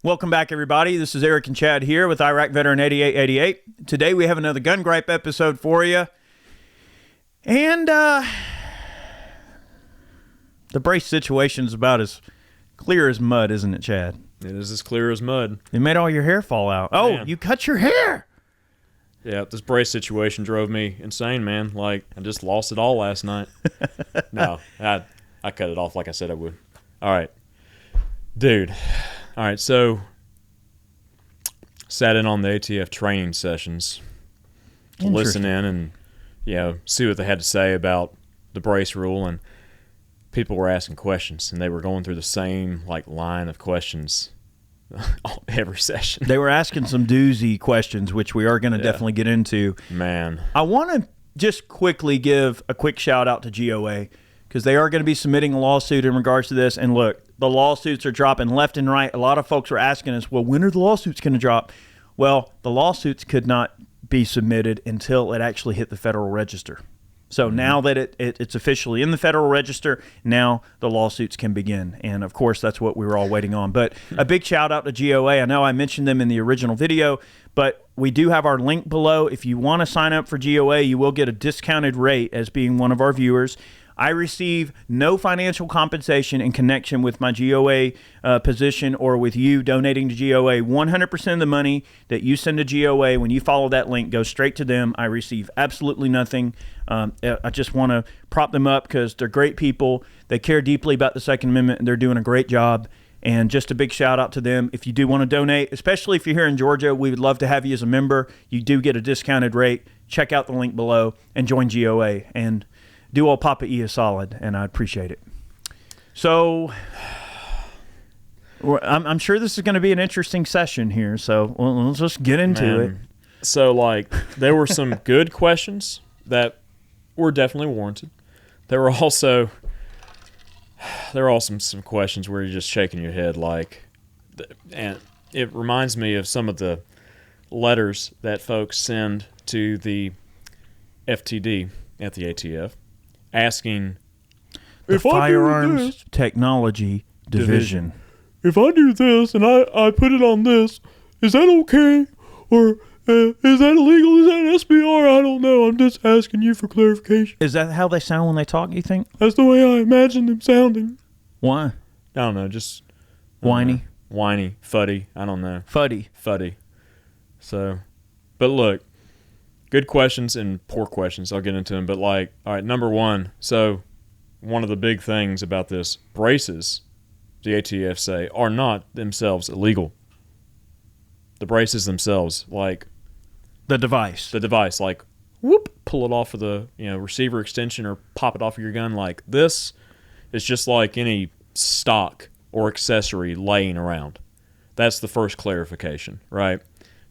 Welcome back, everybody. This is Eric and Chad here with Iraq Veteran 8888. Today we have another Gun Gripe episode for you. And the brace situation is about as clear as mud, isn't it, Chad? It is as clear as mud. You made all your hair fall out. Oh, Man. you cut your hair! Yeah, this brace situation drove me insane, man. Like, I just lost it all last night. No, I cut it off like I said I would. All right. Dude. All right, so sat in on the ATF training sessions to listen in and, see what they had to say about the brace rule. And people were asking questions, and they were going through the same, line of questions every session. They were asking some doozy questions, which we are going to definitely get into. Man. I want to just quickly give a quick shout out to GOA because they are going to be submitting a lawsuit in regards to this. And look, the lawsuits are dropping left and right. A lot of folks were asking us, well, when are the lawsuits going to drop? Well, the lawsuits could not be submitted until it actually hit the Federal Register. So now that it's officially in the Federal Register, now the lawsuits can begin. And, of course, that's what we were all waiting on. But a big shout-out to GOA. I know I mentioned them in the original video, but we do have our link below. If you want to sign up for GOA, you will get a discounted rate as being one of our viewers. I receive no financial compensation in connection with my GOA position or with you donating to GOA. 100% of the money that you send to GOA, when you follow that link, goes straight to them. I receive absolutely nothing. I just want to prop them up because they're great people. They care deeply about the Second Amendment, and they're doing a great job. And just a big shout out to them. If you do want to donate, especially if you're here in Georgia, we would love to have you as a member. You do get a discounted rate. Check out the link below and join GOA. And do all Papa E a solid, and I appreciate it. So I'm sure this is going to be an interesting session here, so let's just get into it. So, there were some good questions that were definitely warranted. There were also some questions where you're just shaking your head, and it reminds me of some of the letters that folks send to the FTD at the ATF. Asking the Firearms Technology Division. If I do this and I put it on this, is that okay? Or is that illegal? Is that an SBR? I don't know. I'm just asking you for clarification. Is that how they sound when they talk, you think? That's the way I imagine them sounding. Why? I don't know. Just whiny? Whiny. Fuddy. I don't know. Fuddy. So, but look. Good questions and poor questions. I'll get into them. But, all right, number one. So, one of the big things about this, braces, the ATF say, are not themselves illegal. The braces themselves, the device. Whoop, pull it off of the receiver extension or pop it off of your gun. This is just like any stock or accessory laying around. That's the first clarification, right?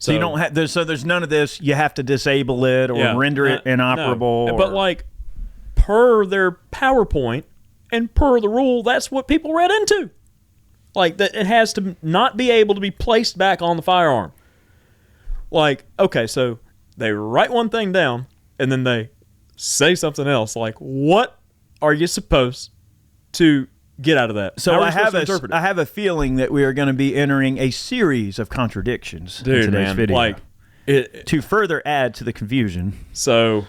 So you don't have so there's none of this. You have to disable it or render it inoperable. No. But per their PowerPoint and per the rule, that's what people read into. That it has to not be able to be placed back on the firearm. Okay, so they write one thing down and then they say something else. What are you supposed to get out of that? So I have a feeling that we are going to be entering a series of contradictions in today's video. To further add to the confusion. So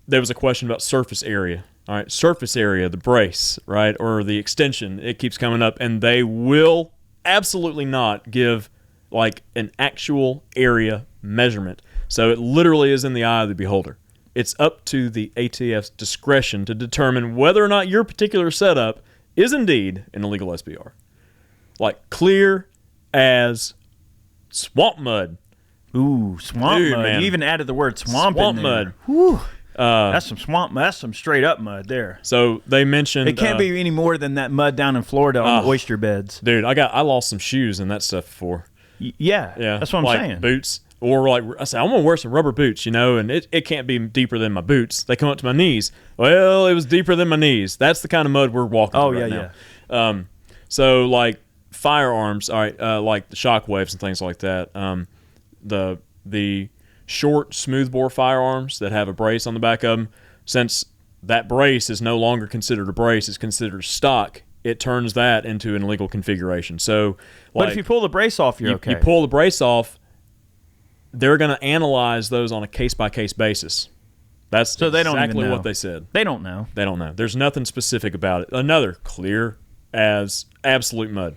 there was a question about surface area. All right, surface area, the brace, right, or the extension. It keeps coming up, and they will absolutely not give an actual area measurement. So it literally is in the eye of the beholder. It's up to the ATF's discretion to determine whether or not your particular setup is indeed an illegal SBR. Clear as swamp mud. Ooh, swamp mud. Man. You even added the word swamp in there. Mud. Whew. That's some swamp mud. That's some straight up mud there. So they mentioned it can't be any more than that mud down in Florida on the oyster beds. Dude, I lost some shoes and that stuff before. Yeah. That's what I'm saying. Boots. Or I said, I'm going to wear some rubber boots, and it can't be deeper than my boots. They come up to my knees. Well, it was deeper than my knees. That's the kind of mud we're walking through right now. So, firearms, all right, like the Shockwaves and things like that, the short smoothbore firearms that have a brace on the back of them, since that brace is no longer considered a brace, it's considered stock it turns that into an illegal configuration. So, but if you pull the brace off, you're okay. You pull the brace off, they're going to analyze those on a case-by-case basis. That's so they don't exactly even know. what they said. They don't know. They don't know. There's nothing specific about it. Another clear as absolute mud.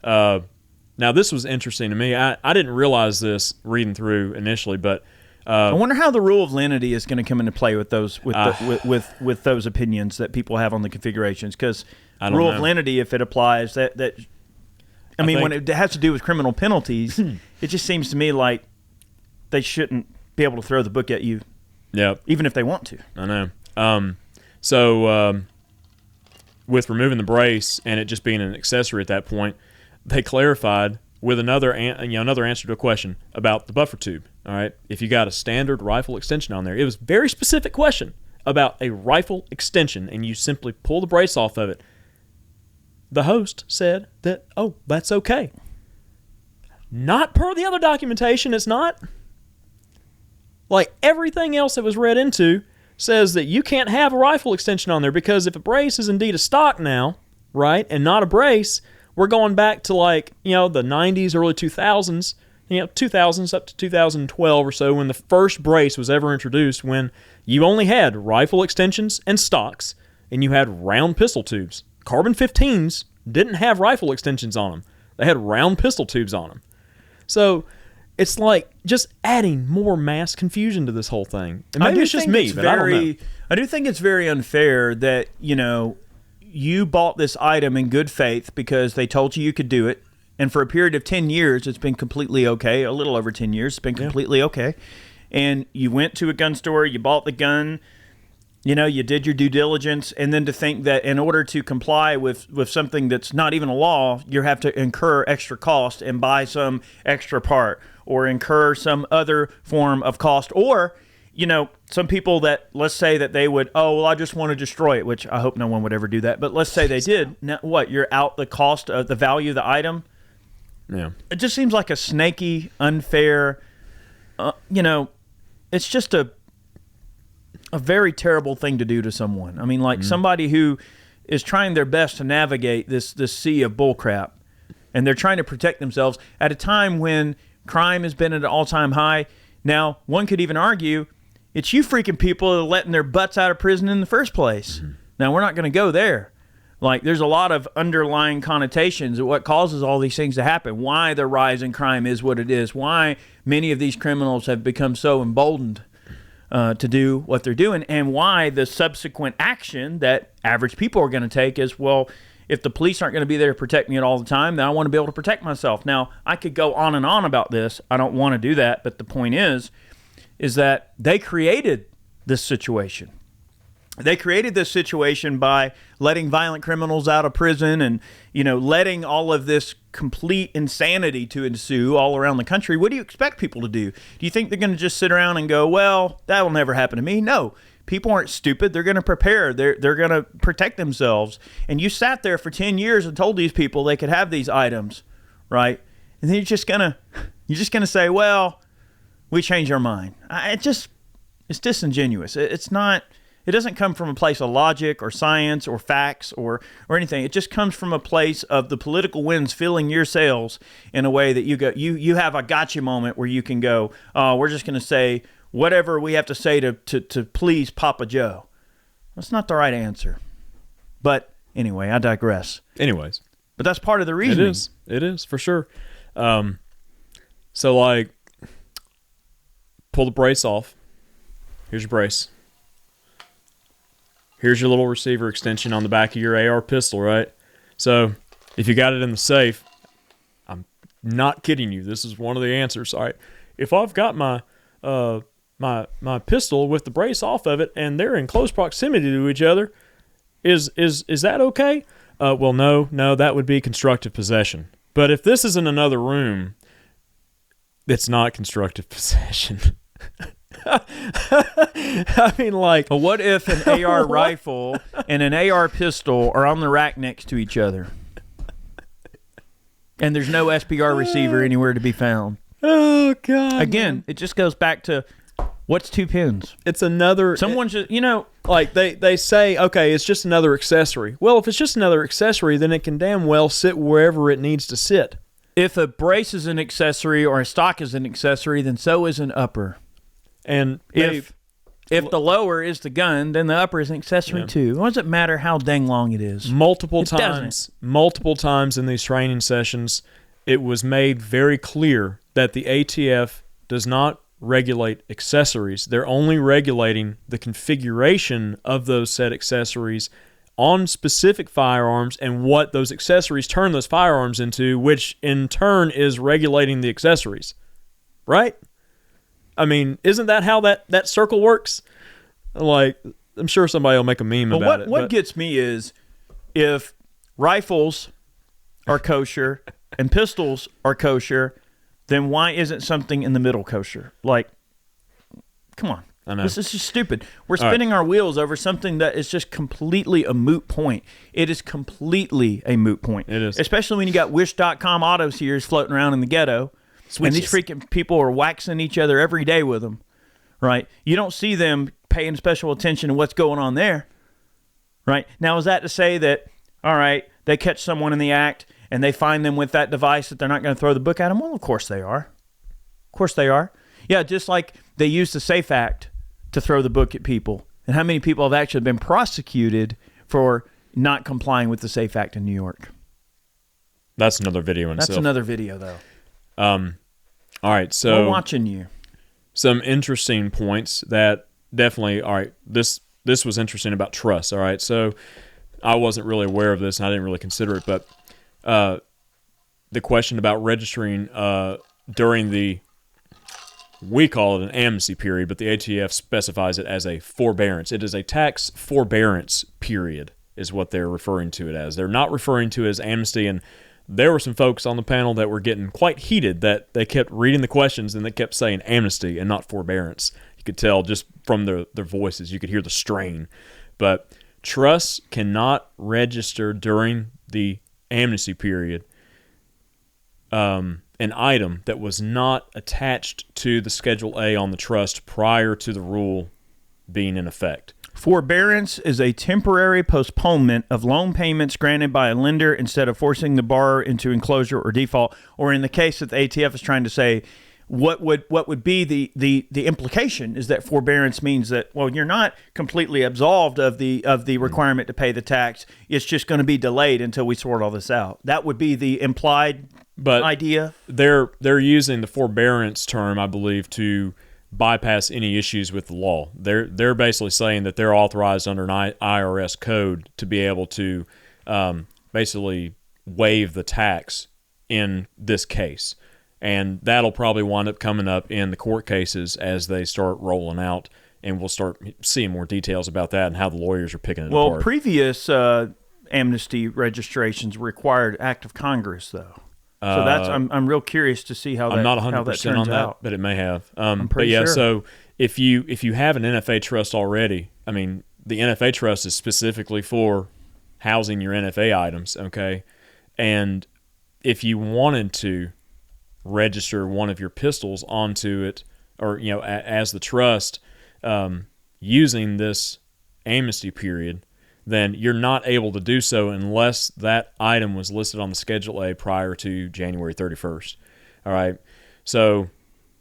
Now, this was interesting to me. I didn't realize this reading through initially, but I wonder how the rule of lenity is going to come into play with those with those opinions that people have on the configurations. Because rule of lenity, if it applies, that I mean, when it has to do with criminal penalties, it just seems to me like they shouldn't be able to throw the book at you. Yep. Even if they want to. I know. So with removing the brace and it just being an accessory at that point, they clarified with another answer to a question about the buffer tube. All right, if you got a standard rifle extension on there, it was a very specific question about a rifle extension, and you simply pull the brace off of it. The host said that, oh, that's okay. Not per the other documentation, it's not. Like everything else that was read into says that you can't have a rifle extension on there because if a brace is indeed a stock now, right, and not a brace, we're going back to like, the 90s, early 2000s, 2000s up to 2012 or so when the first brace was ever introduced, when you only had rifle extensions and stocks and you had round pistol tubes. Carbon 15s didn't have rifle extensions on them. They had round pistol tubes on them. So it's like just adding more mass confusion to this whole thing. And maybe it's just me, but I don't know. I do think it's very unfair that, you bought this item in good faith because they told you could do it. And for a period of 10 years, it's been completely okay. A little over 10 years, it's been completely okay. And you went to a gun store, you bought the gun, you did your due diligence, and then to think that in order to comply with something that's not even a law, you have to incur extra cost and buy some extra part or incur some other form of cost. Or, some people that, let's say that they would, I just want to destroy it, which I hope no one would ever do that. But let's say they did. Now, what, you're out the cost of the value of the item? Yeah. It just seems like a snaky, unfair, it's just a very terrible thing to do to someone. I mean, like somebody who is trying their best to navigate this sea of bullcrap, and they're trying to protect themselves at a time when crime has been at an all-time high. Now, one could even argue it's you freaking people that are letting their butts out of prison in the first place. Now, we're not going to go there. Like, there's a lot of underlying connotations of what causes all these things to happen, why the rise in crime is what it is, why many of these criminals have become so emboldened to do what they're doing, and why the subsequent action that average people are going to take is, well, if the police aren't going to be there to protect me at all the time, then I want to be able to protect myself. Now, I could go on and on about this. I don't want to do that, but the point is that they created this situation. They created this situation by letting violent criminals out of prison and, letting all of this complete insanity to ensue all around the country. What do you expect people to do? Do you think they're going to just sit around and go, well, that will never happen to me? No. People aren't stupid. They're going to prepare. They're going to protect themselves. And you sat there for 10 years and told these people they could have these items, right? And then you're just going to say, well, we changed our mind. It's disingenuous. It's not. It doesn't come from a place of logic or science or facts or anything. It just comes from a place of the political winds filling your sails in a way that you have a gotcha moment where you can go, we're just going to say whatever we have to say to please Papa Joe. That's not the right answer. But anyway, I digress. Anyways. But that's part of the reasoning. It is for sure. So like, pull the brace off. Here's your brace. Here's your little receiver extension on the back of your AR pistol, right? So if you got it in the safe, I'm not kidding you. This is one of the answers. All right. If I've got my my pistol with the brace off of it and they're in close proximity to each other, is that okay? Well, no, that would be constructive possession. But if this is in another room, it's not constructive possession. I mean, like, what if an AR rifle and an AR pistol are on the rack next to each other, and there's no SPR receiver anywhere to be found? Oh God! Again, it just goes back to What's 2 pins? It's another. Someone should, Like they say, okay, it's just another accessory. Well, if it's just another accessory, then it can damn well sit wherever it needs to sit. if a brace is an accessory or a stock is an accessory, then so is an upper. And If the lower is the gun, then the upper is an accessory too. What does it matter how dang long it is? multiple times in these training sessions, it was made very clear that the ATF does not regulate accessories. They're only regulating the configuration of those said accessories on specific firearms and what those accessories turn those firearms into, which in turn is regulating the accessories. Right? I mean, isn't that how that circle works? Like, I'm sure somebody will make a meme about it. What gets me is if rifles are kosher and pistols are kosher, then why isn't something in the middle kosher? Like, come on. I know. This is just stupid. We're spinning our wheels over something that is just completely a moot point. It is completely a moot point. It is. Especially when you got Wish.com auto series floating around in the ghetto. And these freaking people are waxing each other every day with them, right? You don't see them paying special attention to what's going on there, right? Now, is that to say that, all right, they catch someone in the act and they find them with that device that they're not going to throw the book at them? Well, of course they are. Of course they are. Yeah, just like they use the SAFE Act to throw the book at people. And how many people have actually been prosecuted for not complying with the SAFE Act in New York? That's another video in itself. That's another video, though. All right, so we're watching you. Some interesting points that definitely, all right, this was interesting about trust, all right? So I wasn't really aware of this, and I didn't really consider it, but the question about registering during the, we call it an amnesty period, but the ATF specifies it as a forbearance. It is a tax forbearance period is what they're referring to it as. They're not referring to it as amnesty, and there were some folks on the panel that were getting quite heated that they kept reading the questions and they kept saying amnesty and not forbearance. You could tell just from their voices. You could hear the strain. But trusts cannot register during the amnesty period an item that was not attached to the Schedule A on the trust prior to the rule being in effect. Forbearance is a temporary postponement of loan payments granted by a lender instead of forcing the borrower into enclosure or default. Or in the case that the ATF is trying to say, what would be the implication is that forbearance means that, well, you're not completely absolved of the requirement to pay the tax. It's just going to be delayed until we sort all this out. That would be the implied idea. They're using the forbearance term, I believe, to bypass any issues with the law. They're basically saying that they're authorized under an IRS code to be able to basically waive the tax in this case. And that'll probably wind up coming up in the court cases as they start rolling out, and we'll start seeing more details about that and how the lawyers are picking it apart. Well, previous amnesty registrations required act of Congress, though. So that's I'm real curious to see how I'm not 100% on that, out. but it may have. I'm pretty sure. So if you have an NFA trust already, I mean, the NFA trust is specifically for housing your NFA items, okay? And if you wanted to register one of your pistols onto it, or as the trust, using this amnesty period, then you're not able to do so unless that item was listed on the Schedule A prior to January 31st. All right. So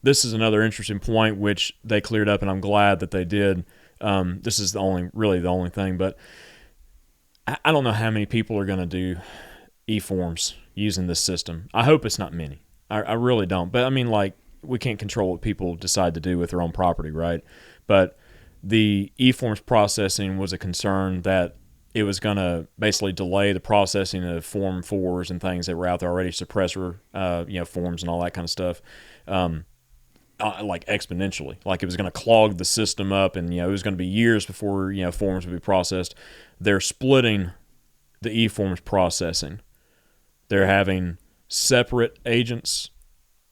this is another interesting point which they cleared up, and I'm glad that they did. This is the only thing, but I don't know how many people are going to do e-forms using this system. I hope it's not many. I really don't. But I mean, like, we can't control what people decide to do with their own property, right? But the e-forms processing was a concern that it was going to basically delay the processing of Form 4s and things that were out there already, suppressor, forms and all that kind of stuff, like exponentially. Like, it was going to clog the system up, and it was going to be years before forms would be processed. They're splitting the e-forms processing. They're having separate agents,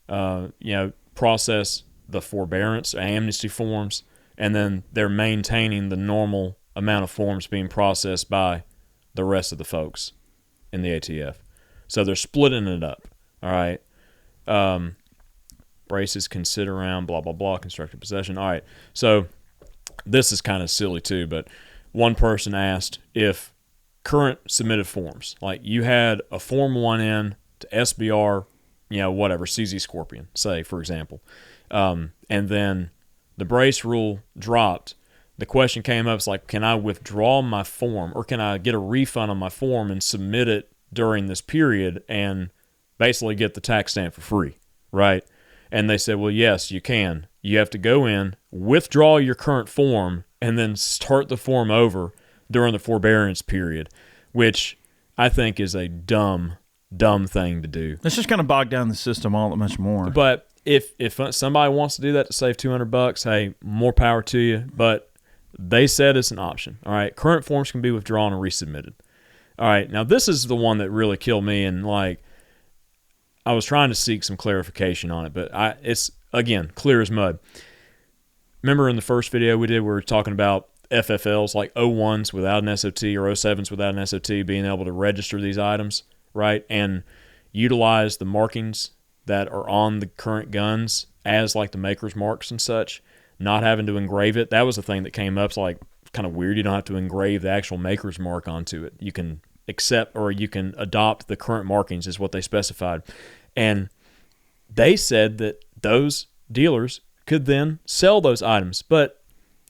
process the forbearance, amnesty forms, and then they're maintaining the normal amount of forms being processed by the rest of the folks in the ATF. So they're splitting it up, all right? braces can sit around, blah, blah, blah, constructive possession. All right. So this is kind of silly too, but one person asked if current submitted forms, like you had a Form 1N to SBR, whatever, CZ Scorpion, say, for example, and then the brace rule dropped. The question came up, it's like, can I withdraw my form, or can I get a refund on my form and submit it during this period and basically get the tax stamp for free, right? And they said, well, yes, you can. You have to go in, withdraw your current form, and then start the form over during the forbearance period, which I think is a dumb thing to do. It's just going to bog down the system all that much more. But if somebody wants to do that to save $200, hey, more power to you. But they said it's an option. All right, current forms can be withdrawn and resubmitted. All right, now this is the one that really killed me, and like I was trying to seek some clarification on it, but it's again clear as mud. Remember in the first video we did, we were talking about FFLs like 01s without an SOT or 07s without an SOT being able to register these items, right, and utilize the markings that are on the current guns as like the maker's marks and such, not having to engrave it. That was the thing that came up. It's like kind of weird. You don't have to engrave the actual maker's mark onto it. You can accept or you can adopt the current markings is what they specified. And they said that those dealers could then sell those items. But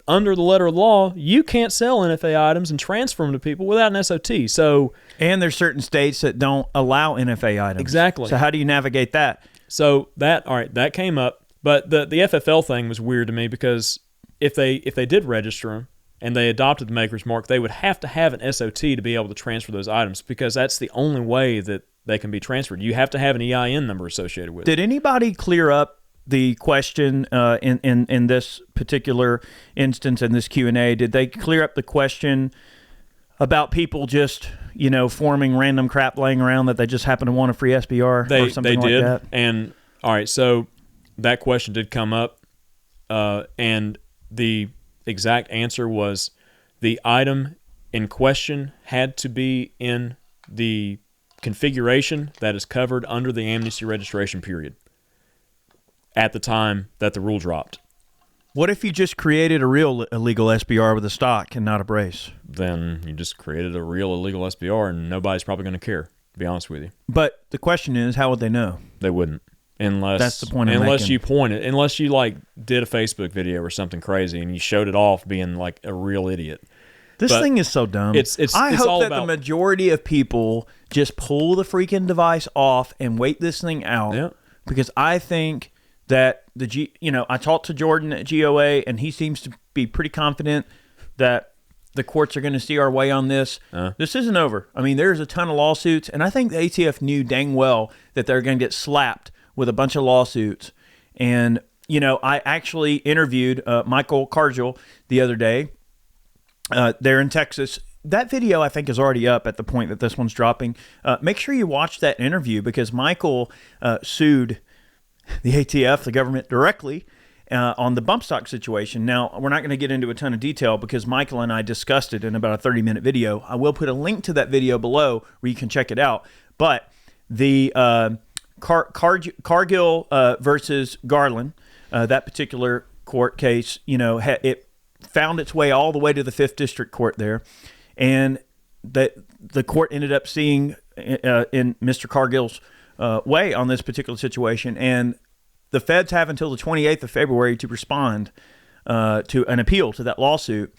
under the letter of the law, you can't sell NFA items and transfer them to people without an SOT. So, and there's certain states that don't allow NFA items. Exactly. So how do you navigate that? So that came up. But the FFL thing was weird to me because if they did register them and they adopted the maker's mark, they would have to have an SOT to be able to transfer those items because that's the only way that they can be transferred. You have to have an EIN number associated with it. Did anybody clear up the question in this particular instance, in this Q&A? Did they clear up the question about people just, forming random crap laying around that they just happen to want a free SBR or something like that? And, all right, so that question did come up, and the exact answer was the item in question had to be in the configuration that is covered under the amnesty registration period at the time that the rule dropped. What if you just created a real illegal SBR with a stock and not a brace? Then you just created a real illegal SBR and nobody's probably going to care, to be honest with you. But the question is, how would they know? They wouldn't. Unless that's the point. Unless you like did a Facebook video or something crazy and you showed it off being like a real idiot. This thing is so dumb. I hope that the majority of people just pull the freaking device off and wait this thing out, because I think that I talked to Jordan at GOA and he seems to be pretty confident that the courts are going to see our way on this. This isn't over. I mean, there's a ton of lawsuits, and I think the ATF knew dang well that they're going to get slapped with a bunch of lawsuits. And, I actually interviewed Michael Cargill the other day there in Texas. That video, I think, is already up at the point that this one's dropping. Make sure you watch that interview because Michael sued the ATF, the government, directly on the bump stock situation. Now, we're not going to get into a ton of detail because Michael and I discussed it in about a 30-minute video. I will put a link to that video below where you can check it out. But the Cargill versus Garland, that particular court case, it found its way all the way to the 5th District Court there. And the court ended up seeing in Mr. Cargill's way on this particular situation. And the feds have until the 28th of February to respond to an appeal to that lawsuit.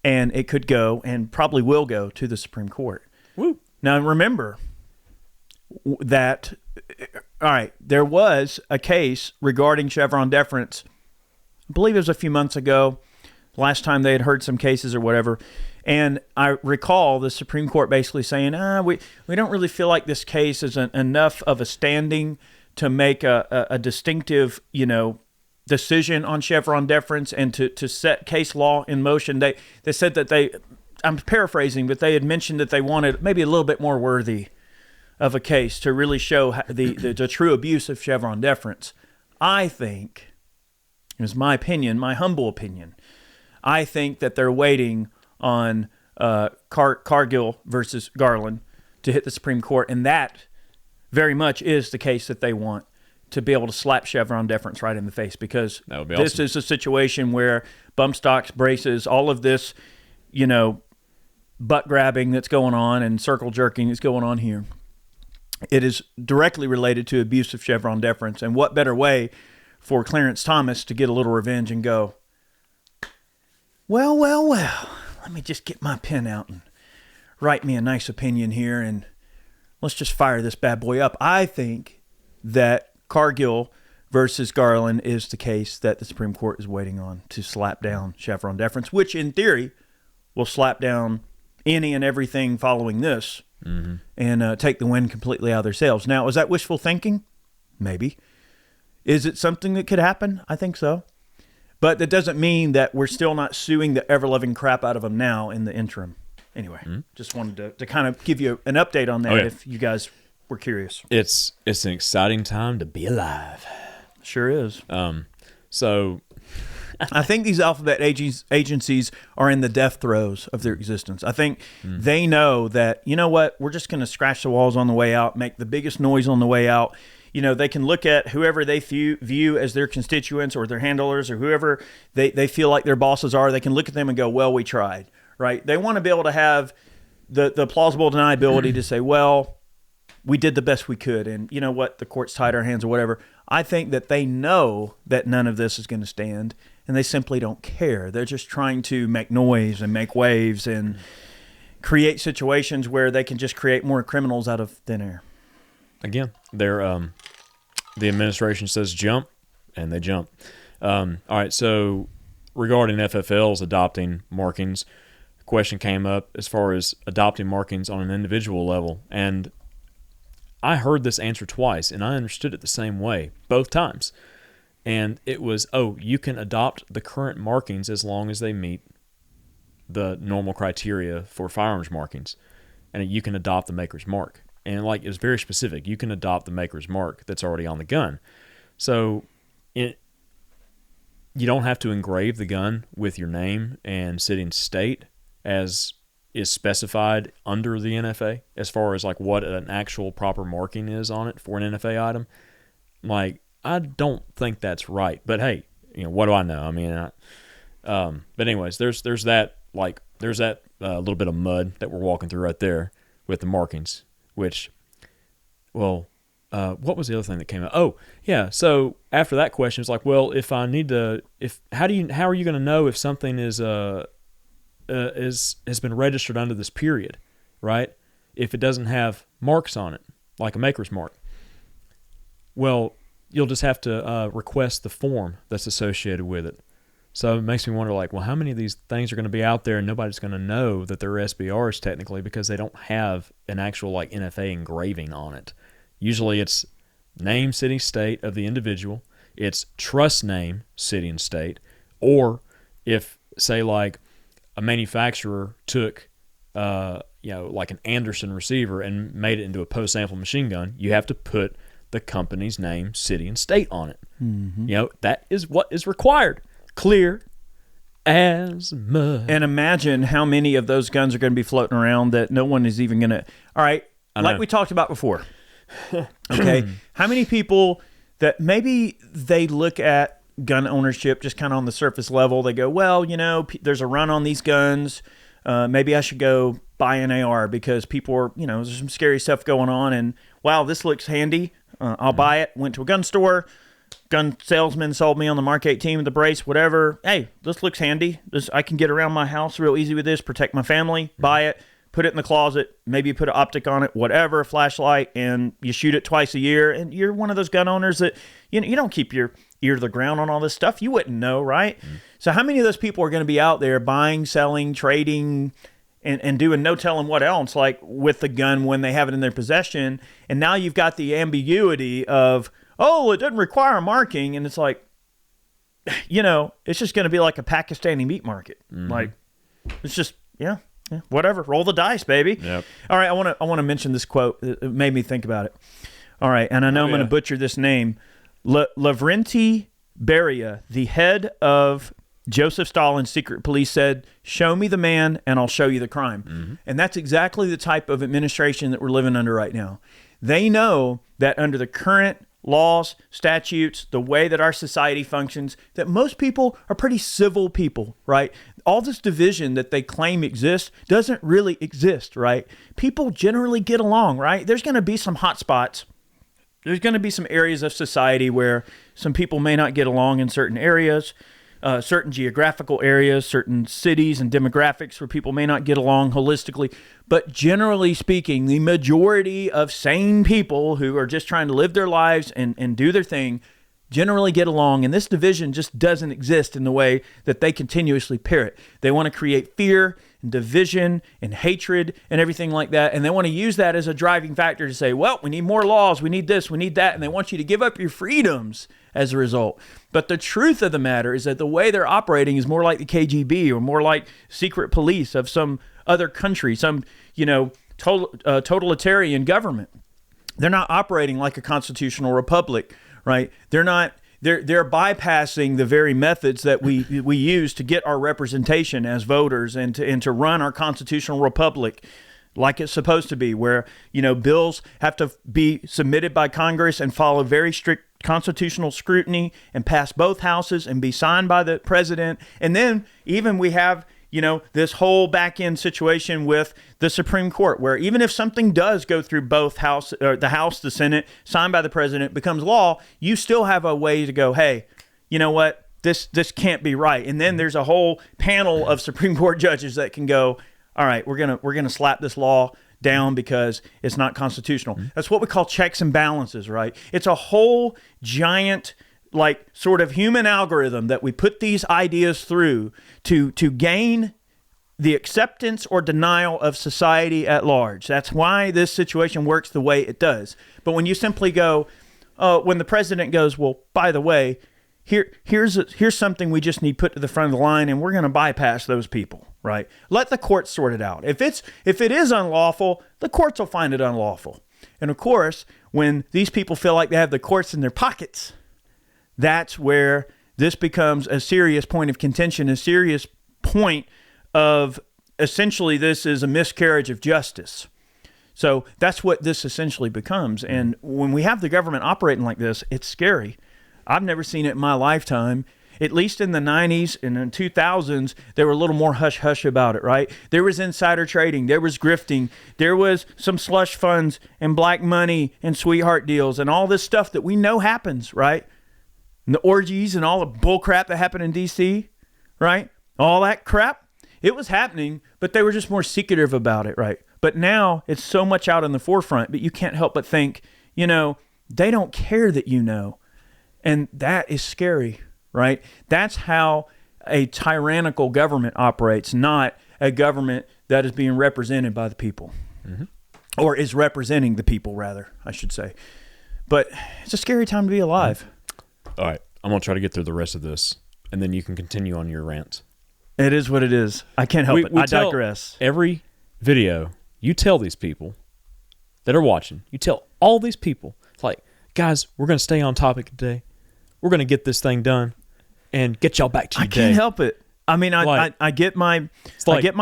And it could go and probably will go to the Supreme Court. Woo. Now, remember that, all right, there was a case regarding Chevron deference. I believe it was a few months ago, last time they had heard some cases or whatever. And I recall the Supreme Court basically saying, we don't really feel like this case is enough of a standing to make a distinctive, decision on Chevron deference and to set case law in motion. They said that I'm paraphrasing, but they had mentioned that they wanted maybe a little bit more worthy of a case to really show the true abuse of Chevron deference. I think, it was my opinion, my humble opinion, I think that they're waiting on Cargill versus Garland to hit the Supreme Court, and that very much is the case that they want to be able to slap Chevron deference right in the face, because That would be this awesome. is a situation where bump stocks, braces, all of this, butt grabbing that's going on and circle jerking that's going on here, it is directly related to abuse of Chevron deference. And what better way for Clarence Thomas to get a little revenge and go, well, let me just get my pen out and write me a nice opinion here, and let's just fire this bad boy up. I think that Cargill versus Garland is the case that the Supreme Court is waiting on to slap down Chevron deference, which in theory will slap down any and everything following this and take the wind completely out of their sails. Now, is that wishful thinking? Maybe. Is it something that could happen? I think so. But that doesn't mean that we're still not suing the ever-loving crap out of them now in the interim. Anyway, just wanted to kind of give you an update on that if you guys were curious. It's an exciting time to be alive. Sure is. So I think these alphabet agencies are in the death throes of their existence. I think they know that, you know what, we're just going to scratch the walls on the way out, make the biggest noise on the way out. They can look at whoever they view as their constituents or their handlers or whoever they feel like their bosses are. They can look at them and go, well, we tried, right? They want to be able to have the plausible deniability to say, well, we did the best we could. And you know what? The court's tied our hands or whatever. I think that they know that none of this is going to stand, and they simply don't care. They're just trying to make noise and make waves and create situations where they can just create more criminals out of thin air. Again, the administration says jump, and they jump. All right, so regarding FFLs adopting markings, the question came up as far as adopting markings on an individual level, and I heard this answer twice, and I understood it the same way both times. And it was, you can adopt the current markings as long as they meet the normal criteria for firearms markings, and you can adopt the maker's mark. And it was very specific. You can adopt the maker's mark that's already on the gun. So you don't have to engrave the gun with your name and city and state as is specified under the NFA as far as what an actual proper marking is on it for an NFA item. I don't think that's right. But hey, what do I know? I mean, but anyways, there's that little bit of mud that we're walking through right there with the markings. Which, what was the other thing that came out? Oh, yeah. So after that question, it's how are you going to know if something has been registered under this period, right? If it doesn't have marks on it, like a maker's mark. Well, you'll just have to request the form that's associated with it. So it makes me wonder, how many of these things are going to be out there and nobody's going to know that they're SBRs technically because they don't have an actual NFA engraving on it. Usually it's name, city, state of the individual. It's trust name, city, and state. Or if, say, a manufacturer took, an Anderson receiver and made it into a post-sample machine gun, you have to put the company's name, city, and state on it. Mm-hmm. That is what is required. Clear as mud. And imagine how many of those guns are going to be floating around that no one is even going to... All right, like we talked about before. Okay, how many people that maybe they look at gun ownership just kind of on the surface level, they go, well, there's a run on these guns. Maybe I should go buy an AR because people are, there's some scary stuff going on, and wow, this looks handy. I'll buy it. Went to a gun store. Gun salesman sold me on the Mark 18 with the brace, whatever. Hey, this looks handy. I can get around my house real easy with this, protect my family, buy it, put it in the closet, maybe put an optic on it, whatever, a flashlight, and you shoot it twice a year. And you're one of those gun owners that, you don't keep your ear to the ground on all this stuff. You wouldn't know, right? So how many of those people are going to be out there buying, selling, trading, and doing no telling what else, with the gun when they have it in their possession? And now you've got the ambiguity of, it doesn't require a marking. And it's it's just going to be like a Pakistani meat market. It's just, whatever. Roll the dice, baby. Yep. All right, I want to mention this quote. It made me think about it. All right, and I know I'm going to butcher this name. Lavrenti Beria, the head of Joseph Stalin's secret police, said, "Show me the man and I'll show you the crime." Mm-hmm. And that's exactly the type of administration that we're living under right now. They know that under the current laws, statutes, the way that our society functions, that most people are pretty civil people, right? All this division that they claim exists doesn't really exist, right? People generally get along, right? There's going to be some hot spots. There's going to be some areas of society where some people may not get along in certain areas, certain geographical areas, certain cities and demographics where people may not get along holistically. But generally speaking, the majority of sane people who are just trying to live their lives and do their thing generally get along. And this division just doesn't exist in the way that they continuously parrot. They want to create fear and division and hatred and everything like that. And they want to use that as a driving factor to say, well, we need more laws, we need this, we need that. And they want you to give up your freedoms as a result. But the truth of the matter is that the way they're operating is more like the KGB or more like secret police of some other country, some, totalitarian government. They're not operating like a constitutional republic, right? They're bypassing the very methods that we use to get our representation as voters and to run our constitutional republic like it's supposed to be, where, bills have to be submitted by Congress and follow very strict constitutional scrutiny and pass both houses and be signed by the president. And then even we have, this whole back end situation with the Supreme Court, where even if something does go through both house, or the House, the Senate, signed by the president, becomes law, you still have a way to go, hey, you know what? This can't be right. And then there's a whole panel of Supreme Court judges that can go, all right, we're gonna slap this law down because it's not constitutional. That's what we call checks and balances, right? It's a whole giant, like, sort of human algorithm that we put these ideas through to gain the acceptance or denial of society at large. That's why this situation works the way it does. But when you simply go, when the president goes, well, by the way, here's something we just need put to the front of the line, and we're going to bypass those people, right? Let the courts sort it out. If it is unlawful, the courts will find it unlawful. And of course, when these people feel like they have the courts in their pockets, that's where this becomes a serious point of contention, a serious point of, essentially, this is a miscarriage of justice. So that's what this essentially becomes. And when we have the government operating like this, it's scary. I've never seen it in my lifetime. At least in the 90s and in 2000s, they were a little more hush-hush about it, right? There was insider trading. There was grifting. There was some slush funds and black money and sweetheart deals and all this stuff that we know happens, right? And the orgies and all the bull crap that happened in D.C., right? All that crap, it was happening, but they were just more secretive about it, right? But now it's so much out in the forefront, but you can't help but think, they don't care that you know. And that is scary, right? That's how a tyrannical government operates, not a government that is being represented by the people. Mm-hmm. Or is representing the people, rather, I should say. But it's a scary time to be alive. All right, I'm going to try to get through the rest of this, and then you can continue on your rant. It is what it is. I can't help it. I digress. Every video, you tell these people that are watching, you tell all these people, it's like, guys, we're going to stay on topic today. We're going to get this thing done and get y'all back to your day. I can't help it. I mean, I get my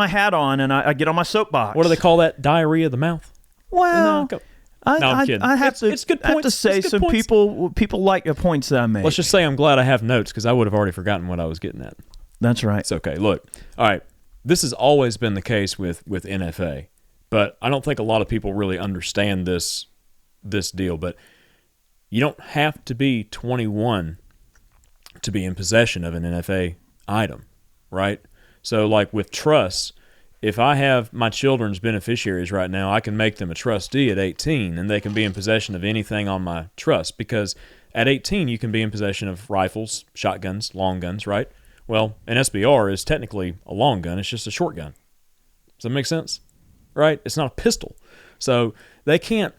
hat on and I get on my soapbox. What do they call that? Diarrhea of the mouth? Well, I'm kidding. It's good points. I have to say some people like the points that I made. Let's just say I'm glad I have notes because I would have already forgotten what I was getting at. That's right. It's okay. Look, all right, this has always been the case with NFA, but I don't think a lot of people really understand this deal. But you don't have to be 21 to be in possession of an NFA item, right? So like with trusts, if I have my children's beneficiaries right now, I can make them a trustee at 18 and they can be in possession of anything on my trust because at 18 you can be in possession of rifles, shotguns, long guns, right? Well, an SBR is technically a long gun. It's just a short gun. Does that make sense? Right? It's not a pistol. So they can't.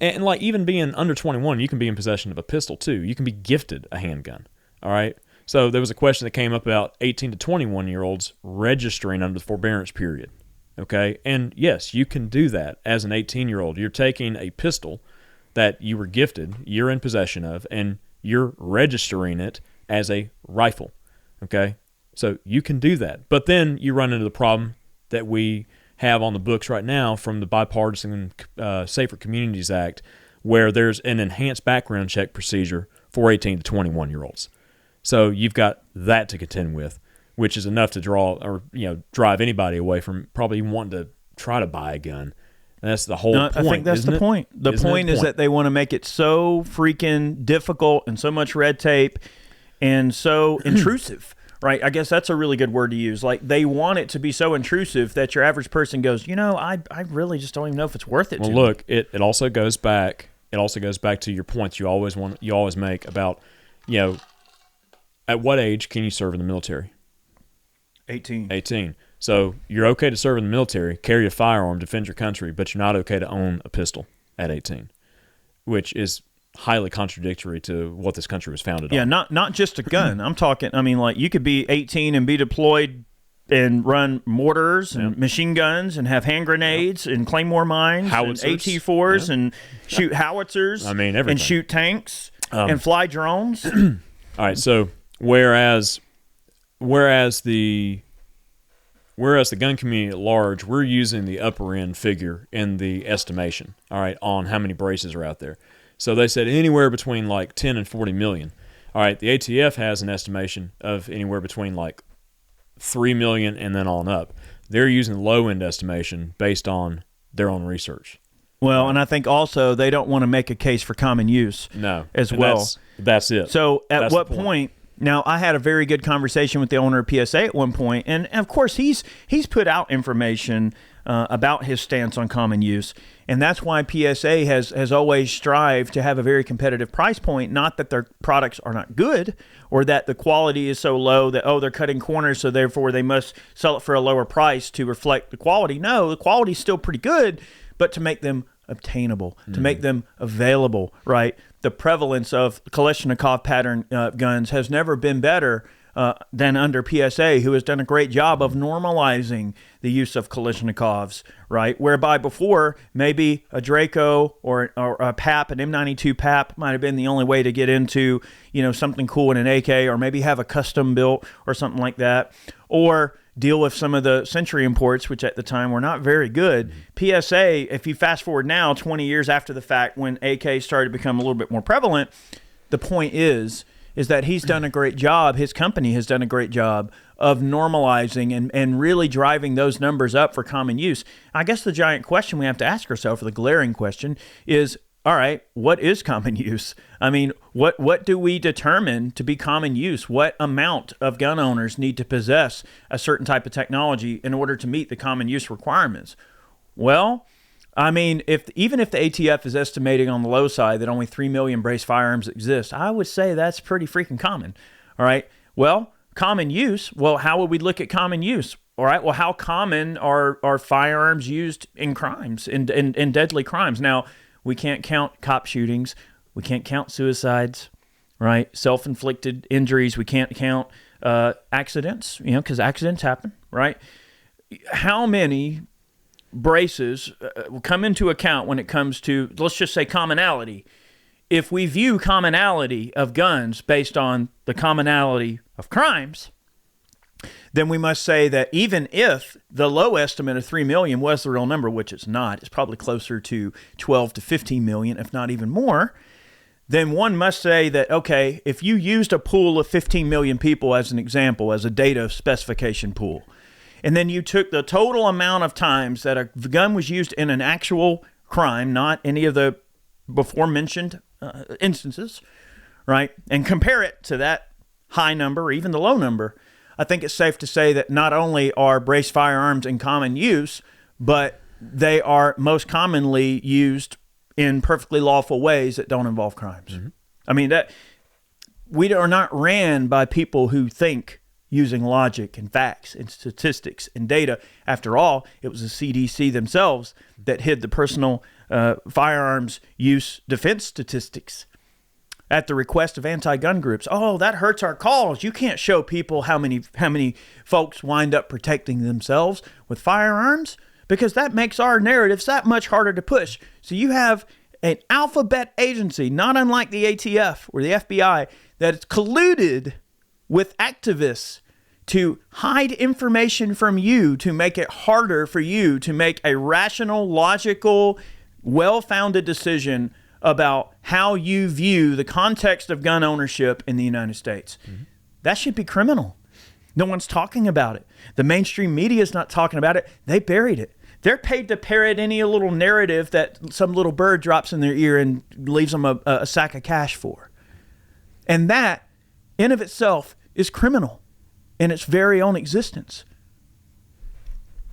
And like even being under 21, you can be in possession of a pistol too. You can be gifted a handgun. All right. So there was a question that came up about 18 to 21-year-olds registering under the forbearance period. Okay. And yes, you can do that as an 18-year-old. You're taking a pistol that you were gifted, you're in possession of, and you're registering it as a rifle. Okay. So you can do that. But then you run into the problem that we have on the books right now from the Bipartisan Safer Communities Act, where there's an enhanced background check procedure for 18 to 21-year-olds. So you've got that to contend with, which is enough to draw or drive anybody away from probably even wanting to try to buy a gun. And that's the whole point. I think that's the point. The point is that they want to make it so freaking difficult and so much red tape and so intrusive, right? I guess that's a really good word to use. Like, they want it to be so intrusive that your average person goes, I really just don't even know if it's worth it. Well, look, it also goes back. It also goes back to your points you always make about, at what age can you serve in the military? 18. So you're okay to serve in the military, carry a firearm, defend your country, but you're not okay to own a pistol at 18, which is highly contradictory to what this country was founded on. Yeah, not just a gun. I'm talking, you could be 18 and be deployed and run mortars and machine guns and have hand grenades and claymore mines howitzers. And AT-4s and shoot howitzers everything. and shoot tanks and fly drones. All right, so whereas the gun community at large, we're using the upper end figure in the estimation, all right, on how many braces are out there. So they said anywhere between like 10 and 40 million. All right, the ATF has an estimation of anywhere between like 3 million and then on up. They're using the low end estimation based on their own research. Well, and I think also they don't want to make a case for common use as well. That's it. So at what point? Now, I had a very good conversation with the owner of PSA at one point, and of course, he's put out information about his stance on common use, and that's why PSA has always strived to have a very competitive price point. Not that their products are not good, or that the quality is so low that they're cutting corners, so therefore they must sell it for a lower price to reflect the quality. No, the quality is still pretty good, but to make them obtainable, to make them available, right? The prevalence of Kalashnikov pattern guns has never been better than under PSA, who has done a great job of normalizing the use of Kalashnikovs, right? Whereby before, maybe a Draco or a PAP, an M92 PAP might have been the only way to get into, something cool in an AK, or maybe have a custom built or something like that, or deal with some of the Century imports, which at the time were not very good. PSA, if you fast forward now, 20 years after the fact, when AK started to become a little bit more prevalent, the point is that he's done a great job, his company has done a great job of normalizing and really driving those numbers up for common use. I guess the giant question we have to ask ourselves, or the glaring question, is, all right, what is common use? What do we determine to be common use? What amount of gun owners need to possess a certain type of technology in order to meet the common use requirements? Well, even if the ATF is estimating on the low side that only 3 million brace firearms exist, I would say that's pretty freaking common. All right. Well, common use. Well, how would we look at common use? All right. Well, how common are firearms used in crimes, in deadly crimes? Now, we can't count cop shootings. We can't count suicides, right? Self-inflicted injuries. We can't count accidents, because accidents happen, right? How many braces will come into account when it comes to, let's just say, commonality? If we view commonality of guns based on the commonality of crimes, then we must say that even if the low estimate of 3 million was the real number, which it's not, it's probably closer to 12 to 15 million, if not even more, then one must say that, okay, if you used a pool of 15 million people as an example, as a data specification pool, and then you took the total amount of times that a gun was used in an actual crime, not any of the before mentioned instances, right, and compare it to that high number or even the low number, I think it's safe to say that not only are brace firearms in common use, but they are most commonly used in perfectly lawful ways that don't involve crimes. Mm-hmm. That we are not ran by people who think using logic and facts and statistics and data. After all, it was the CDC themselves that hid the personal firearms use defense statistics at the request of anti-gun groups. Oh, that hurts our cause. You can't show people how many folks wind up protecting themselves with firearms, because that makes our narratives that much harder to push. So you have an alphabet agency, not unlike the ATF or the FBI, that is colluded with activists to hide information from you, to make it harder for you to make a rational, logical, well-founded decision about how you view the context of gun ownership in the United States. That should be criminal. No one's talking about it. The mainstream media is not talking about it. They buried it. They're paid to parrot any little narrative that some little bird drops in their ear and leaves them a sack of cash for. And that, in of itself, is criminal in its very own existence.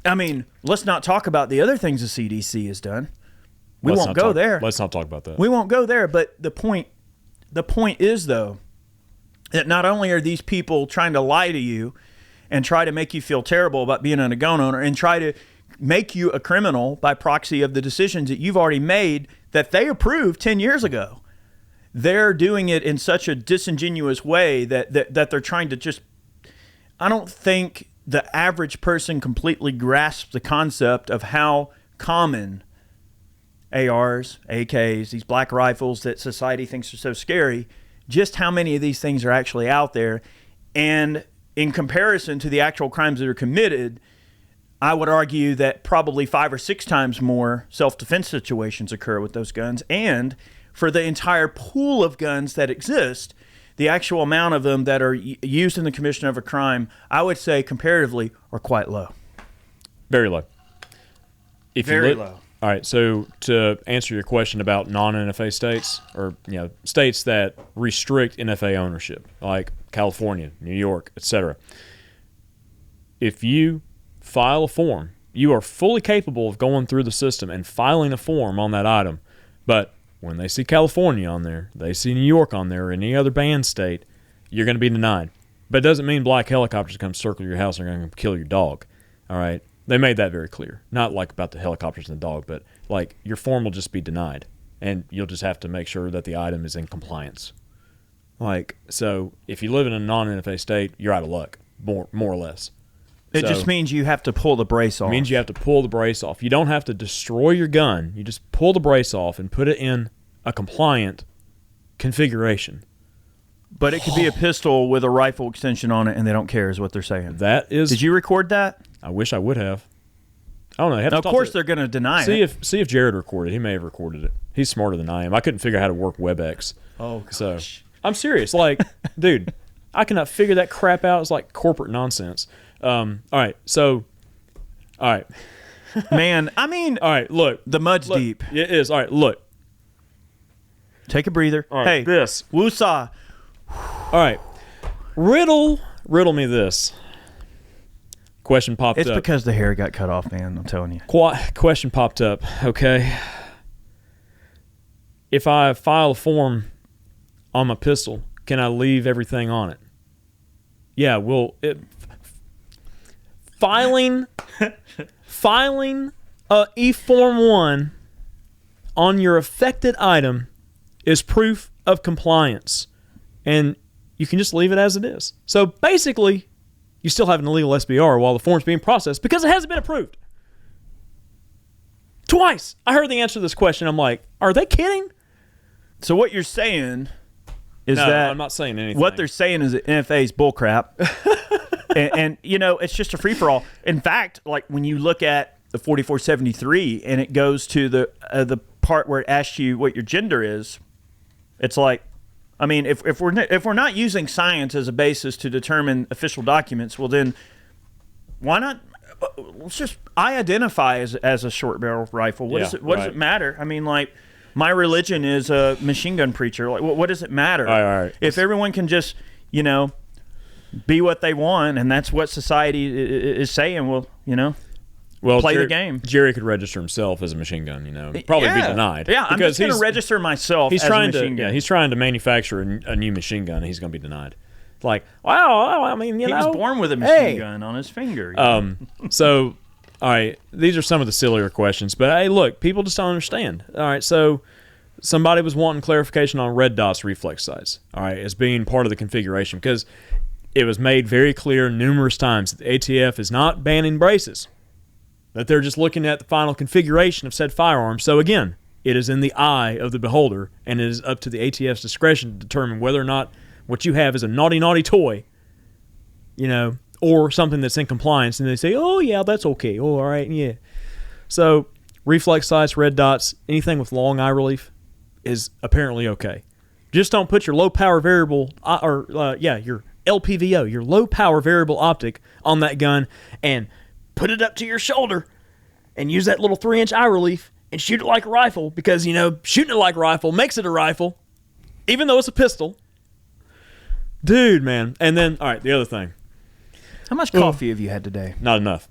I mean, let's not talk about the other things the CDC has done. We won't go there. Let's not talk about that. We won't go there. But the point is, though, that not only are these people trying to lie to you and try to make you feel terrible about being a gun owner and try to make you a criminal by proxy of the decisions that you've already made that they approved 10 years ago. They're doing it in such a disingenuous way that they're trying to just, I don't think the average person completely grasps the concept of how common ARs, AKs, these black rifles that society thinks are so scary, just how many of these things are actually out there. And in comparison to the actual crimes that are committed, I would argue that probably 5 or 6 times more self-defense situations occur with those guns. And for the entire pool of guns that exist, the actual amount of them that are used in the commission of a crime, I would say comparatively, are quite low. Very low. Very low. All right, so to answer your question about non-NFA states, or states that restrict NFA ownership, like California, New York, etc. If you file a form, you are fully capable of going through the system and filing a form on that item. But when they see California on there, they see New York on there, or any other banned state, you're going to be denied. But it doesn't mean black helicopters come circle your house and are going to kill your dog. All right? They made that very clear. Not like about the helicopters and the dog, but like your form will just be denied. And you'll just have to make sure that the item is in compliance. Like, so if you live in a non-NFA state, you're out of luck, more or less. It just means you have to pull the brace off. It means you have to pull the brace off. You don't have to destroy your gun. You just pull the brace off and put it in a compliant configuration. But it could be a pistol with a rifle extension on it, and they don't care, is what they're saying. That is. Did you record that? I wish I would have. I don't know. Now, of course, they're going to deny it. See if Jared recorded. He may have recorded it. He's smarter than I am. I couldn't figure out how to work WebEx. Oh, gosh. So I'm serious. Like, dude, I cannot figure that crap out. It's like corporate nonsense. All right. So, all right. Man, I mean, all right. Look, the mud's deep. It is. All right. Look. Take a breather. All right, hey, this. Woosah. All right. Riddle me this. Question popped up. It's because the hair got cut off, man. I'm telling you. Question popped up. Okay. If I file a form on my pistol, can I leave everything on it? Yeah, filing a E-Form 1 on your affected item is proof of compliance. And you can just leave it as it is. So basically, you still have an illegal SBR while the form's being processed because it hasn't been approved. Twice. I heard the answer to this question. I'm like, are they kidding? So what you're saying is No, that I'm not saying anything. what they're saying is that NFA is bullcrap. and it's just a free-for-all. In fact, like when you look at the 4473 and it goes to the part where it asks you what your gender is, it's like, I mean, if we're not using science as a basis to determine official documents, well then, why not? Let's just I identify as a short barrel rifle. What does it matter? I mean, like my religion is a machine gun preacher. Like, what does it matter? All right. If everyone can just be what they want, and that's what society is saying, well, play the game. Jerry could register himself as a machine gun, probably be denied. Yeah, I'm just going to register myself as a machine gun. Yeah, he's trying to manufacture a new machine gun, and he's going to be denied. It's like, wow, I mean, he was born with a machine gun on his finger. So, all right, these are some of the sillier questions, but hey, look, people just don't understand. All right, so somebody was wanting clarification on red dots reflex sights, all right, as being part of the configuration, because it was made very clear numerous times that the ATF is not banning braces, that they're just looking at the final configuration of said firearm. So again, it is in the eye of the beholder, and it is up to the ATF's discretion to determine whether or not what you have is a naughty toy, or something that's in compliance. And they say, oh, yeah, that's okay. Oh, all right, yeah. So reflex sights, red dots, anything with long eye relief is apparently okay. Just don't put your low power variable your LPVO, your low power variable optic on that gun and put it up to your shoulder and use that little 3-inch eye relief and shoot it like a rifle because, shooting it like a rifle makes it a rifle, even though it's a pistol. Dude, man. And then, all right, the other thing. How much coffee have you had today? Not enough.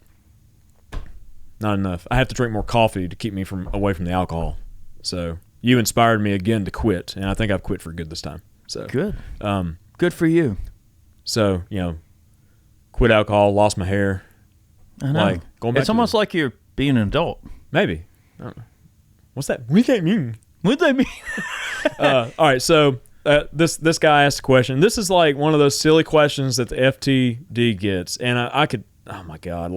Not enough. I have to drink more coffee to keep me away from the alcohol. So you inspired me again to quit, and I think I've quit for good this time. So good. Good for you. So, quit alcohol, lost my hair. I know. Going back it's almost like you're being an adult. Maybe. I don't know. What's that? What does that mean? What does that mean? All right, so this guy asked a question. This is like one of those silly questions that the FTD gets, and I could, oh my God,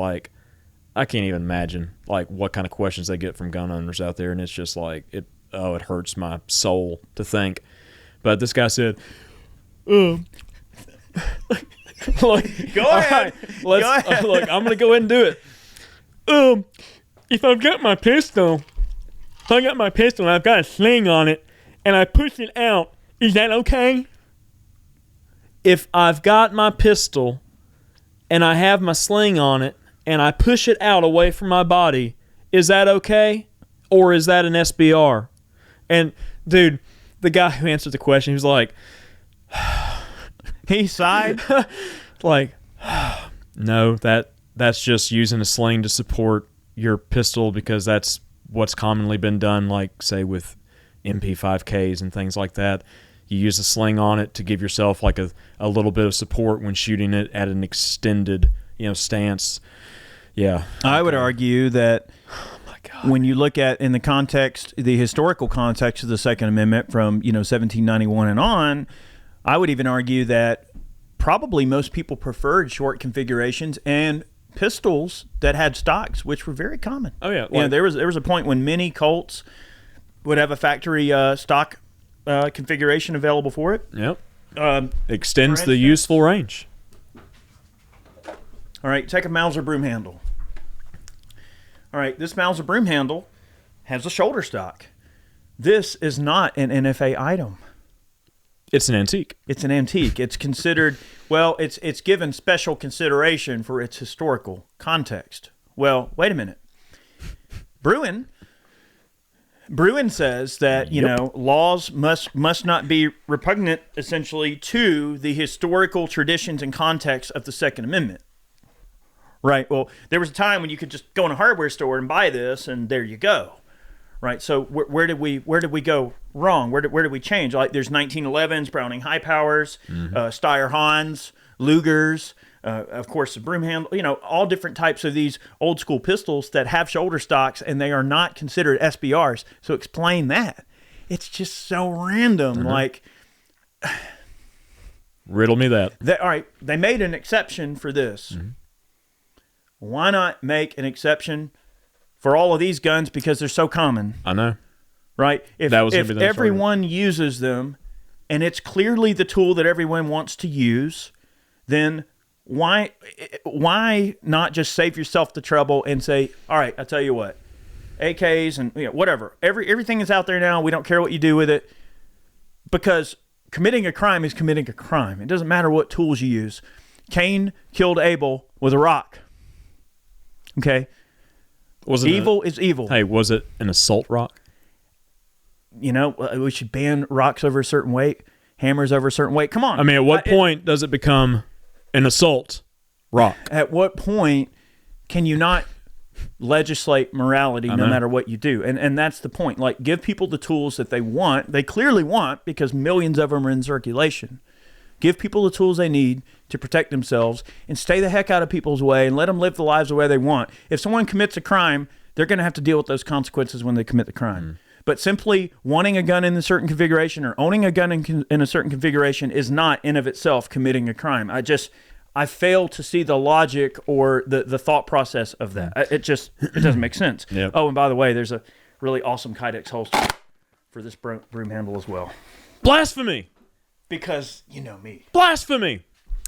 I can't even imagine what kind of questions they get from gun owners out there, and it's just it hurts my soul to think. But this guy said, Go ahead. Right, Go ahead. Look, I'm gonna go ahead and do it. If I've got my pistol, and I've got a sling on it, and I push it out, is that okay? If I've got my pistol and I have my sling on it and I push it out away from my body, is that okay? Or is that an SBR? And, dude, the guy who answered the question, he was like, he sighed. No, that's just using a sling to support your pistol because that's what's commonly been done, say with MP5Ks and things like that. You use a sling on it to give yourself a little bit of support when shooting it at an extended, stance. Yeah. I would argue that God. When you look at in the historical context of the Second Amendment from 1791 and on, I would even argue that probably most people preferred short configurations and pistols that had stocks, which were very common. Oh yeah, there was a point when many Colts would have a factory stock configuration available for it. Yep. Extends the useful range. All right, take a Mauser broom handle. All right, this Mauser broom handle has a shoulder stock. This is not an NFA item. It's an antique. It's an antique. It's considered, it's given special consideration for its historical context. Well, wait a minute. Bruin says that, laws must not be repugnant, essentially, to the historical traditions and context of the Second Amendment. Right. Well, there was a time when you could just go in a hardware store and buy this, and there you go. Right. So where did we go wrong? Where did we change? There's 1911s, Browning high powers, Steyr Hans, Lugers, of course the broom handle. All different types of these old school pistols that have shoulder stocks, and they are not considered SBRs. So explain that. It's just so random. Riddle me that. All right. They made an exception for this. Mm-hmm. Why not make an exception for all of these guns because they're so common? I know. Right? If everyone uses them and it's clearly the tool that everyone wants to use, then why not just save yourself the trouble and say, all right, I'll tell you what, AKs and whatever, everything is out there now. We don't care what you do with it, because committing a crime is committing a crime. It doesn't matter what tools you use. Cain killed Abel with a rock. Okay? Evil is evil. Hey, was it an assault rock? We should ban rocks over a certain weight, hammers over a certain weight. Come on. I mean, at what point does it become an assault rock? At what point can you not legislate morality no matter what you do? And that's the point. Give people the tools that they want. They clearly want, because millions of them are in circulation. Give people the tools they need to protect themselves and stay the heck out of people's way and let them live the lives the way they want. If someone commits a crime, they're going to have to deal with those consequences when they commit the crime. But simply wanting a gun in a certain configuration or owning a gun in a certain configuration is not in of itself committing a crime. I fail to see the logic or the thought process of that. It doesn't make sense. Yep. Oh, and by the way, there's a really awesome Kydex holster for this broom handle as well. Blasphemy! Because you know me. Blasphemy!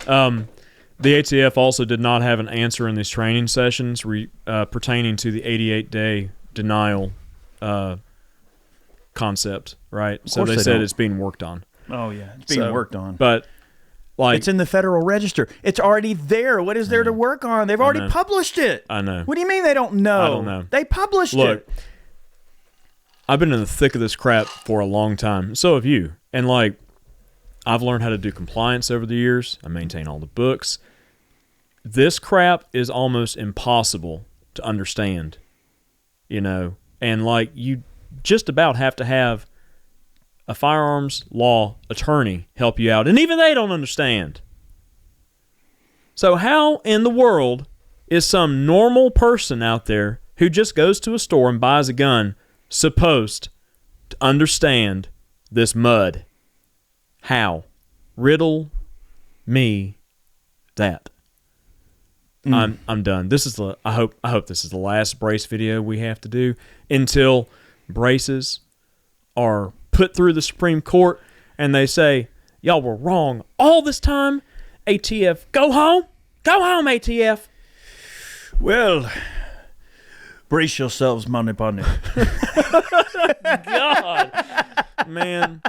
The ATF also did not have an answer in these training sessions pertaining to the 88-day denial concept, right? So course they they said don't. it's being worked on. Oh yeah, it's being So, worked on. But like, It's in the Federal Register. It's already there. What is there to work on? They've already know. published it. I know. What do you mean they don't know? I don't know. They published Look, it. I've been in the thick of this crap for a long time. So have you. And like, I've learned how to do compliance over the years. I maintain all the books. This crap is almost impossible to understand, you know, and like you just about have to have a firearms law attorney help you out, and even they don't understand. So how in the world is some normal person out there who just goes to a store and buys a gun supposed to understand this mud? How? Riddle me that. I'm done. This is the I hope this is the last brace video we have to do until braces are put through the Supreme Court and they say, y'all were wrong all this time. ATF, go home. Go home, ATF. Well, brace yourselves, money bunny. God. Man.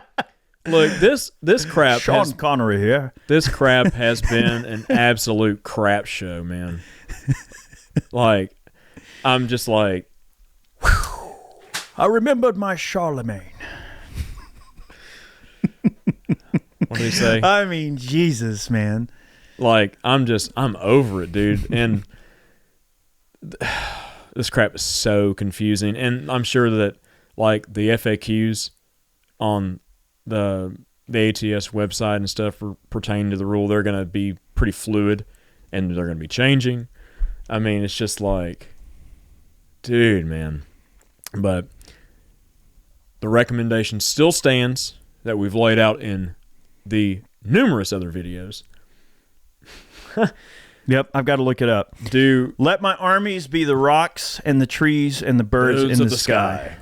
Look, this crap Sean has, Connery here. this crap has been an absolute crap show, man. Like, I'm just like, I remembered my Charlemagne. what did he say? I mean, Jesus, man. Like, I'm over it, dude. And this crap is so confusing. And I'm sure that, like, the FAQs on the ATS website and stuff pertaining to the rule, they're going to be pretty fluid and they're going to be changing. I mean, it's just like, dude, man. But the recommendation still stands that we've laid out in the numerous other videos. Yep, I've got to look it up. Do Let my armies be the rocks and the trees and the birds Birds in of the the sky.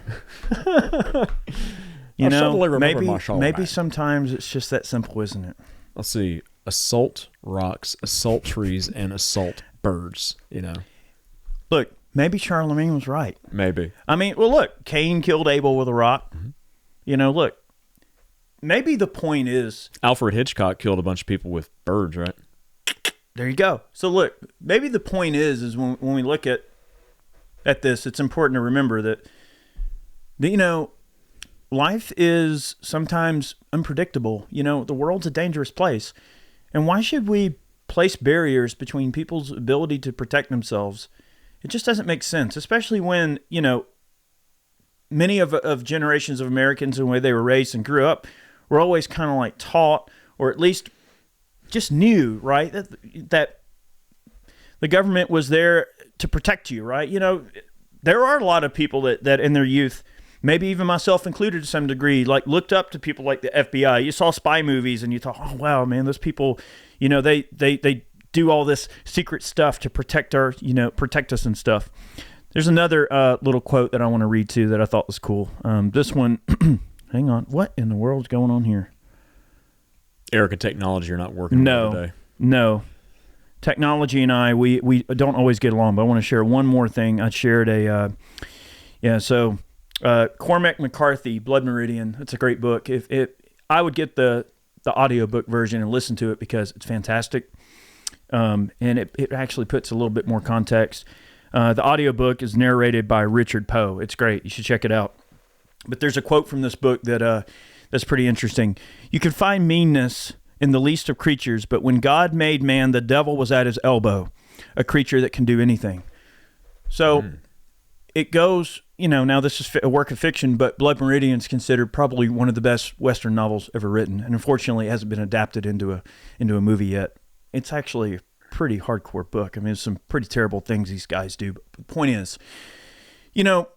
You I know, suddenly remember maybe my Charlemagne. maybe sometimes it's just that simple, isn't it? let's see, assault rocks, assault trees, and assault birds, you know. Look, maybe Charlemagne was right. Maybe. I mean, well, look, Cain killed Abel with a rock. Mm-hmm. You know, look, maybe the point is, Alfred Hitchcock killed a bunch of people with birds, right? there you go. So look, maybe the point is when we look at this, it's important to remember that, you know, life is sometimes unpredictable. You know, the world's a dangerous place. And why should we place barriers between people's ability to protect themselves? It just doesn't make sense, especially when, you know, many of generations of Americans and the way they were raised and grew up were always kind of like taught, or at least just knew, right, that the government was there to protect you, right? You know, there are a lot of people that in their youth, maybe even myself included to some degree, like looked up to people like the FBI. You saw spy movies and you thought, oh, wow, man, those people, you know, they do all this secret stuff to protect us and stuff. There's another little quote that I want to read too that I thought was cool. This one, hang on, what in the world's going on here? Erica, technology, you're not working today. No. Technology and I, we don't always get along, but I want to share one more thing. I shared Cormac McCarthy, Blood Meridian. It's a great book. I would get the audiobook version and listen to it because it's fantastic. And it actually puts a little bit more context. The audiobook is narrated by Richard Poe. It's great. You should check it out. But there's a quote from this book that's pretty interesting. You can find meanness in the least of creatures, but when God made man, the devil was at his elbow, a creature that can do anything. So it goes, you know, now this is a work of fiction, but Blood Meridian is considered probably one of the best Western novels ever written. And unfortunately, it hasn't been adapted into a movie yet. It's actually a pretty hardcore book. I mean, there's some pretty terrible things these guys do. But the point is, you know,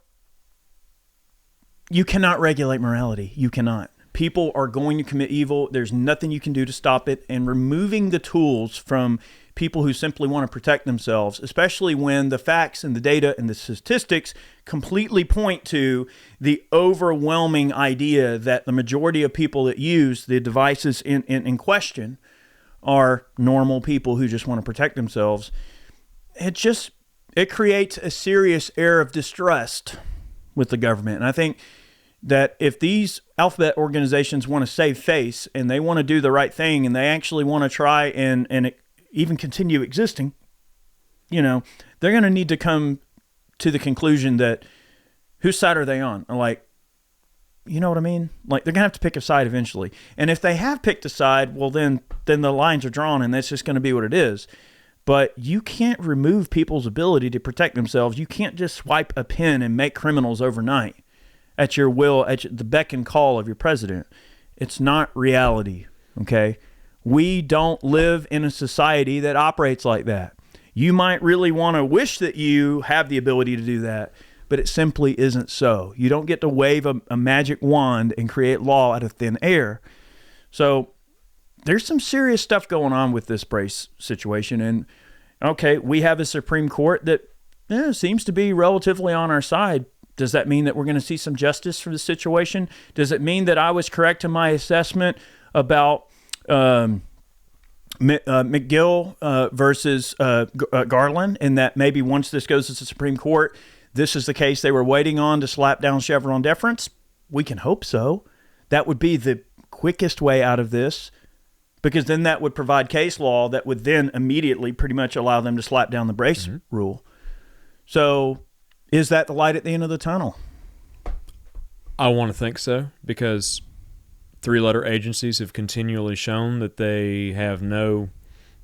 you cannot regulate morality. You cannot. People are going to commit evil. There's nothing you can do to stop it. And removing the tools from people who simply want to protect themselves, especially when the facts and the data and the statistics completely point to the overwhelming idea that the majority of people that use the devices in question are normal people who just want to protect themselves. It creates a serious air of distrust with the government. And I think, that if these alphabet organizations want to save face and they want to do the right thing and they actually want to try and even continue existing, they're going to need to come to the conclusion that whose side are they on? Like, you know what I mean? Like, they're going to have to pick a side eventually. And if they have picked a side, well, then the lines are drawn and that's just going to be what it is. But you can't remove people's ability to protect themselves. You can't just swipe a pen and make criminals overnight at your will, at the beck and call of your president. It's not reality, okay? We don't live in a society that operates like that. You might really want to wish that you have the ability to do that, but it simply isn't so. You don't get to wave a magic wand and create law out of thin air. So there's some serious stuff going on with this Brace situation. And, okay, we have a Supreme Court that seems to be relatively on our side. Does that mean that we're going to see some justice for the situation? Does it mean that I was correct in my assessment about McGill versus Garland, and that maybe once this goes to the Supreme Court, this is the case they were waiting on to slap down Chevron deference? We can hope so. That would be the quickest way out of this, because then that would provide case law that would then immediately pretty much allow them to slap down the Brace rule. So is that the light at the end of the tunnel? I want to think so, because three-letter agencies have continually shown that they have no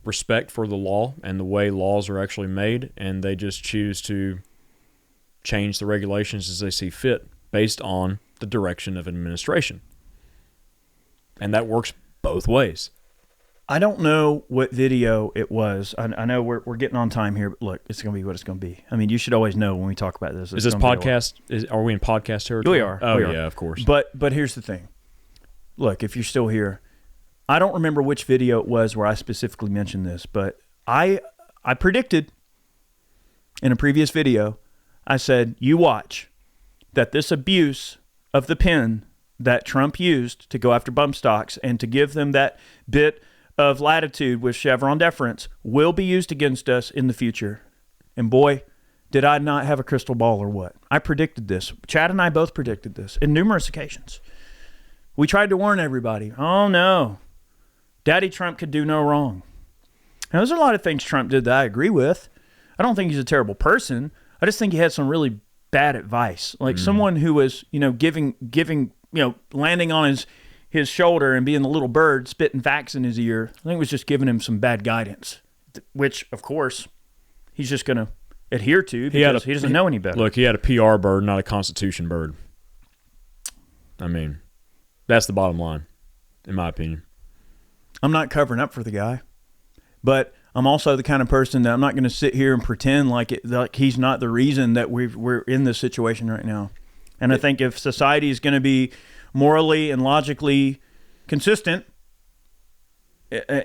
respect for the law and the way laws are actually made, and they just choose to change the regulations as they see fit based on the direction of administration. And that works both ways. I don't know what video it was. I know we're getting on time here, but look, it's going to be what it's going to be. I mean, you should always know when we talk about this. Is this podcast? Are we in podcast territory? We are. Oh, we are. Yeah, of course. But here's the thing. Look, if you're still here, I don't remember which video it was where I specifically mentioned this, but I predicted in a previous video, I said, you watch that this abuse of the pen that Trump used to go after bump stocks and to give them that bit of latitude with Chevron deference will be used against us in the future. And boy, did I not have a crystal ball or what. I predicted this. Chad and I both predicted this in numerous occasions. We tried to warn everybody. Oh, no. Daddy Trump could do no wrong. Now, there's a lot of things Trump did that I agree with. I don't think he's a terrible person. I just think he had some really bad advice. Like someone who was, giving, landing on his shoulder and being the little bird spitting facts in his ear. I think it was just giving him some bad guidance, which, of course, he's just going to adhere to because he doesn't know any better. Look, he had a PR bird, not a Constitution bird. I mean, that's the bottom line, in my opinion. I'm not covering up for the guy, but I'm also the kind of person that I'm not going to sit here and pretend like he's not the reason that we're in this situation right now. And I think if society is going to be morally and logically consistent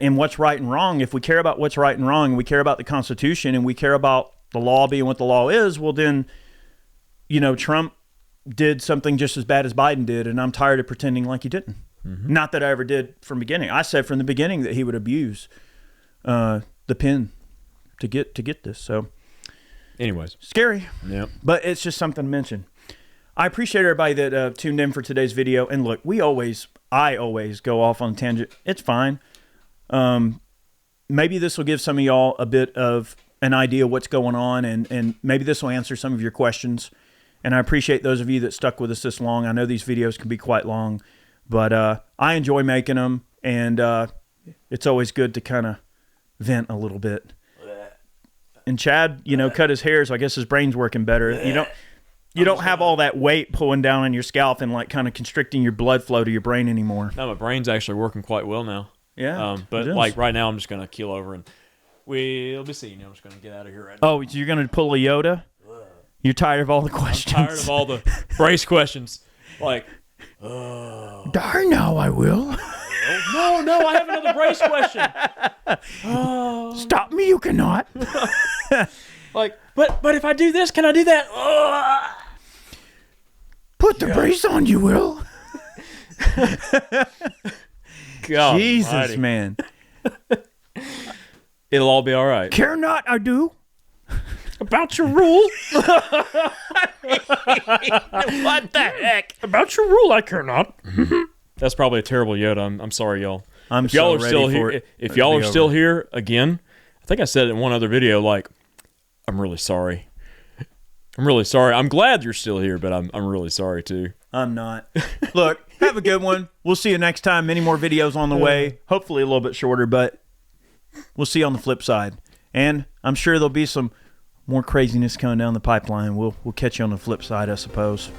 in what's right and wrong, if we care about what's right and wrong, and we care about the Constitution, and we care about the law being what the law is, well then, Trump did something just as bad as Biden did, and I'm tired of pretending like he didn't. Mm-hmm. Not that I ever did from the beginning. I said from the beginning that he would abuse the pen to get this. So, anyways, scary. Yeah, but it's just something to mention. I appreciate everybody that tuned in for today's video. And look, I always go off on a tangent. It's fine. Maybe this will give some of y'all a bit of an idea of what's going on, and maybe this will answer some of your questions. And I appreciate those of you that stuck with us this long. I know these videos can be quite long, but I enjoy making them, and it's always good to kind of vent a little bit. And Chad, cut his hair, so I guess his brain's working better. You don't have all that weight pulling down on your scalp and like kind of constricting your blood flow to your brain anymore. No, my brain's actually working quite well now. Yeah. But like right now, I'm just gonna keel over and we'll be seeing. I'm just gonna get out of here right now. Oh, you're gonna pull a Yoda? You're tired of all the questions. I'm tired of all the Brace questions. Like, darn, no, I will. No, I have another Brace question. Stop me, you cannot. Like, but if I do this, can I do that? Put the brace on, you will. God, Jesus, mighty. Man. It'll all be all right. Care not, I do. About your rule? What the heck? About your rule, I care not. That's probably a terrible Yoda. I'm sorry, y'all. If y'all are still here, if y'all are still here again, I think I said it in one other video. Like, I'm really sorry. I'm really sorry. I'm glad you're still here, but I'm really sorry too. I'm not. Look, have a good one. We'll see you next time. Many more videos on the way. Hopefully a little bit shorter, but we'll see you on the flip side. And I'm sure there'll be some more craziness coming down the pipeline. We'll catch you on the flip side, I suppose.